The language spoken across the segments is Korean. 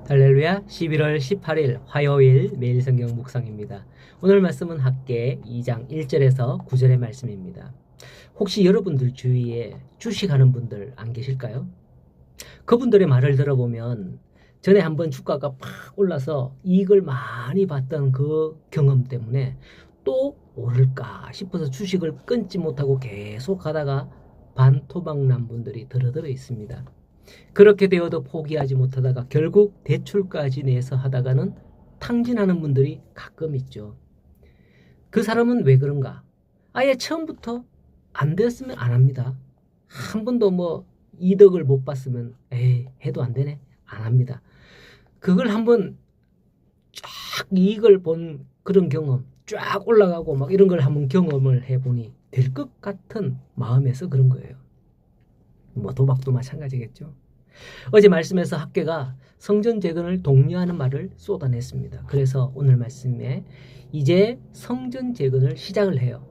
할렐루야. 11월 18일 화요일 매일 성경 묵상입니다. 오늘 말씀은 학개 2장 1절에서 9절의 말씀입니다. 혹시 여러분들 주위에 주식하는 분들 안 계실까요? 그분들의 말을 들어보면 전에 한번 주가가 팍 올라서 이익을 많이 봤던 그 경험 때문에 또 오를까 싶어서 주식을 끊지 못하고 계속 가다가 반토막 난 분들이 들어들어 있습니다. 그렇게 되어도 포기하지 못하다가 결국 대출까지 내서 하다가는 탕진하는 분들이 가끔 있죠. 그 사람은 왜 그런가? 아예 처음부터 안 되었으면 안 합니다. 한 번도 이득을 못 봤으면 해도 안 되네, 안 합니다. 그걸 한번 쫙 이익을 본 그런 경험, 쫙 올라가고 막 이런 걸 한번 경험을 해보니 될 것 같은 마음에서 그런 거예요. 도박도 마찬가지겠죠. 어제 말씀에서 학개가 성전 재건을 독려하는 말을 쏟아냈습니다. 그래서 오늘 말씀에 이제 성전 재건을 시작을 해요.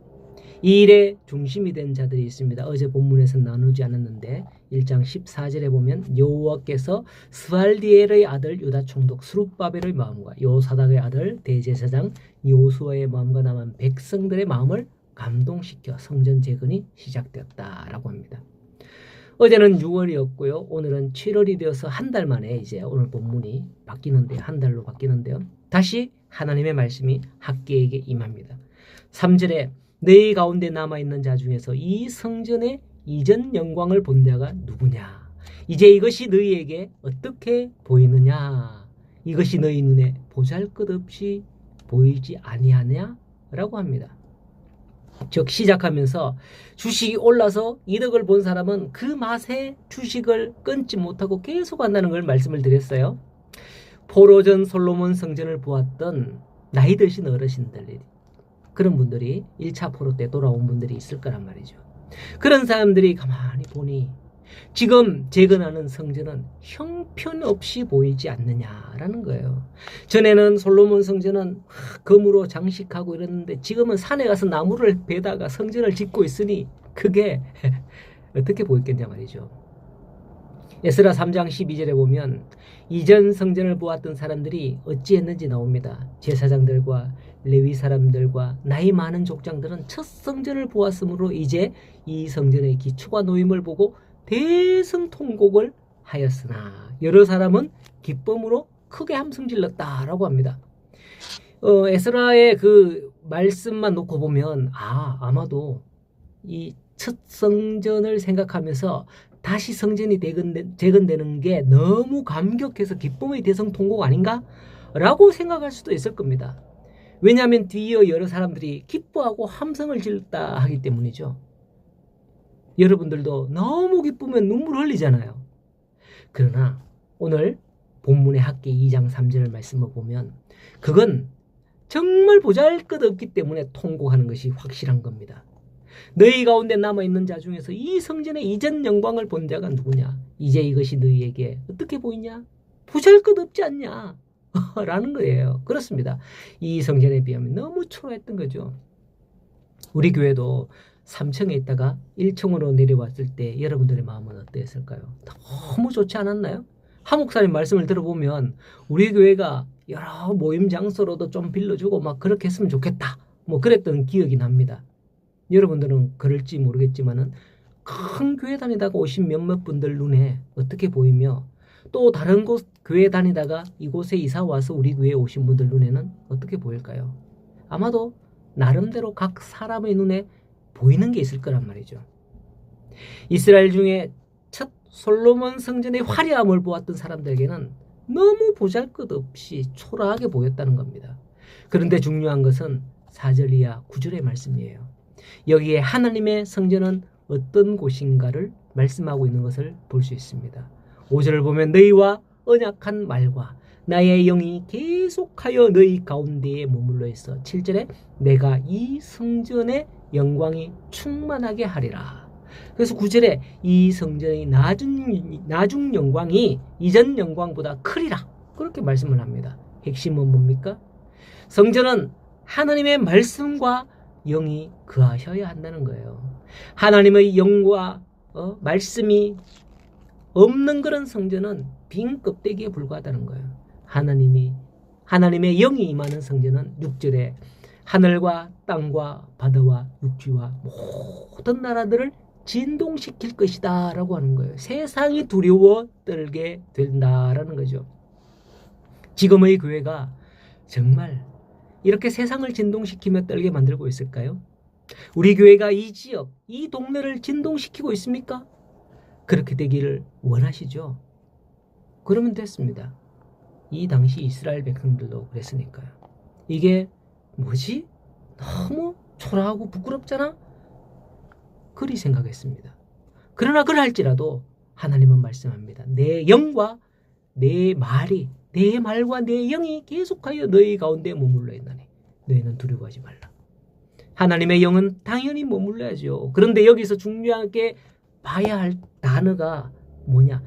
이 일에 중심이 된 자들이 있습니다. 어제 본문에서 나누지 않았는데 1장 14절에 보면 여호와께서 스발디엘의 아들 유다 총독 스룹바벨의 마음과 요사닥의 아들 대제사장 요수아의 마음과 남은 백성들의 마음을 감동시켜 성전 재건이 시작되었다라고 합니다. 어제는 6월이었고요. 오늘은 7월이 되어서 한 달 만에 이제 오늘 본문이 바뀌는데요. 한 달로 바뀌는데요. 다시 하나님의 말씀이 학개에게 임합니다. 3절에 너희 가운데 남아있는 자 중에서 이 성전의 이전 영광을 본 자가 누구냐? 이제 이것이 너희에게 어떻게 보이느냐? 이것이 너희 눈에 보잘것없이 보이지 아니하냐? 라고 합니다. 즉 시작하면서 주식이 올라서 이득을 본 사람은 그 맛에 주식을 끊지 못하고 계속 한다는 걸 말씀을 드렸어요. 포로전 솔로몬 성전을 보았던 나이 드신 어르신들, 그런 분들이 1차 포로 때 돌아온 분들이 있을 거란 말이죠. 그런 사람들이 가만히 보니 지금 재건하는 성전은 형편없이 보이지 않느냐라는 거예요. 전에는 솔로몬 성전은 금으로 장식하고 이랬는데 지금은 산에 가서 나무를 베다가 성전을 짓고 있으니 그게 어떻게 보였겠냐 말이죠. 에스라 3장 12절에 보면 이전 성전을 보았던 사람들이 어찌했는지 나옵니다. 제사장들과 레위 사람들과 나이 많은 족장들은 첫 성전을 보았으므로 이제 이 성전의 기초가 놓임을 보고 대성통곡을 하였으나 여러 사람은 기쁨으로 크게 함성질렀다라고 합니다. 에스라의 그 말씀만 놓고 보면 아마도 이 첫 성전을 생각하면서 다시 성전이 재건되는 게 너무 감격해서 기쁨의 대성통곡 아닌가? 라고 생각할 수도 있을 겁니다. 왜냐하면 뒤이어 여러 사람들이 기뻐하고 함성을 질렀다 하기 때문이죠. 여러분들도 너무 기쁘면 눈물 흘리잖아요. 그러나 오늘 본문의 학개 2장 3절 말씀을 보면 그건 정말 보잘것없기 때문에 통곡하는 것이 확실한 겁니다. 너희 가운데 남아있는 자 중에서 이 성전의 이전 영광을 본 자가 누구냐? 이제 이것이 너희에게 어떻게 보이냐? 보잘것없지 않냐? 라는 거예요. 그렇습니다. 이 성전에 비하면 너무 초라했던 거죠. 우리 교회도 3층에 있다가 1층으로 내려왔을 때 여러분들의 마음은 어땠을까요? 너무 좋지 않았나요? 한 목사님 말씀을 들어보면 우리 교회가 여러 모임 장소로도 좀 빌려주고 막 그렇게 했으면 좋겠다. 그랬던 기억이 납니다. 여러분들은 그럴지 모르겠지만은 큰 교회 다니다가 오신 몇몇 분들 눈에 어떻게 보이며 또 다른 곳 교회 다니다가 이곳에 이사 와서 우리 교회에 오신 분들 눈에는 어떻게 보일까요? 아마도 나름대로 각 사람의 눈에 보이는 게 있을 거란 말이죠. 이스라엘 중에 첫 솔로몬 성전의 화려함을 보았던 사람들에게는 너무 보잘것없이 초라하게 보였다는 겁니다. 그런데 중요한 것은 4절 이하 9절의 말씀이에요. 여기에 하나님의 성전은 어떤 곳인가를 말씀하고 있는 것을 볼 수 있습니다. 5절을 보면 너희와 언약한 말과 나의 영이 계속하여 너희 가운데에 머물러 있어 7절에 내가 이 성전의 영광이 충만하게 하리라. 그래서 9절에 이 성전의 나중 영광이 이전 영광보다 크리라. 그렇게 말씀을 합니다. 핵심은 뭡니까? 성전은 하나님의 말씀과 영이 거하셔야 한다는 거예요. 하나님의 영과 말씀이 없는 그런 성전은 빈 껍데기에 불과하다는 거예요. 하나님의 영이 임하는 성전은 6절에 하늘과 땅과 바다와 육지와 모든 나라들을 진동시킬 것이다 라고 하는 거예요. 세상이 두려워 떨게 된다라는 거죠. 지금의 교회가 정말 이렇게 세상을 진동시키며 떨게 만들고 있을까요? 우리 교회가 이 지역, 이 동네를 진동시키고 있습니까? 그렇게 되기를 원하시죠? 그러면 됐습니다. 이 당시 이스라엘 백성들도 그랬으니까요. 이게 뭐지? 너무 초라하고 부끄럽잖아? 그리 생각했습니다. 그러나 그럴지라도 하나님은 말씀합니다. 내 영과 내 말과 내 영이 계속하여 너희 가운데 머물러 있나니 너희는 두려워하지 말라. 하나님의 영은 당연히 머물러야죠. 그런데 여기서 중요하게 봐야 할 단어가 뭐냐?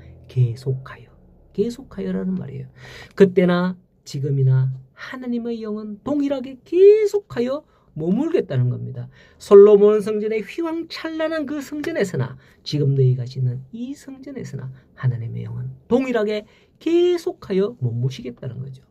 계속하여라는 말이에요. 그때나 지금이나 하나님의 영은 동일하게 계속하여 머물겠다는 겁니다. 솔로몬 성전의 휘황찬란한 그 성전에서나 지금 너희가 짓는 이 성전에서나 하나님의 영은 동일하게 계속하여 머무시겠다는 거죠.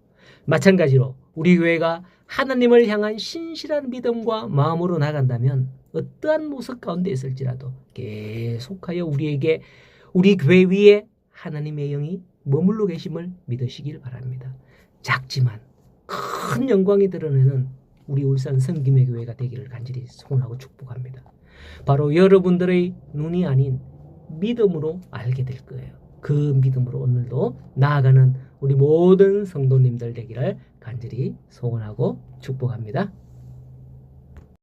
마찬가지로 우리 교회가 하나님을 향한 신실한 믿음과 마음으로 나간다면 어떠한 모습 가운데 있을지라도 계속하여 우리 교회 위에 하나님의 영이 머물러 계심을 믿으시길 바랍니다. 작지만 큰 영광이 드러내는 우리 울산 성김의 교회가 되기를 간절히 소원하고 축복합니다. 바로 여러분들의 눈이 아닌 믿음으로 알게 될 거예요. 그 믿음으로 오늘도 나아가는 우리 모든 성도님들 되기를 간절히 소원하고 축복합니다.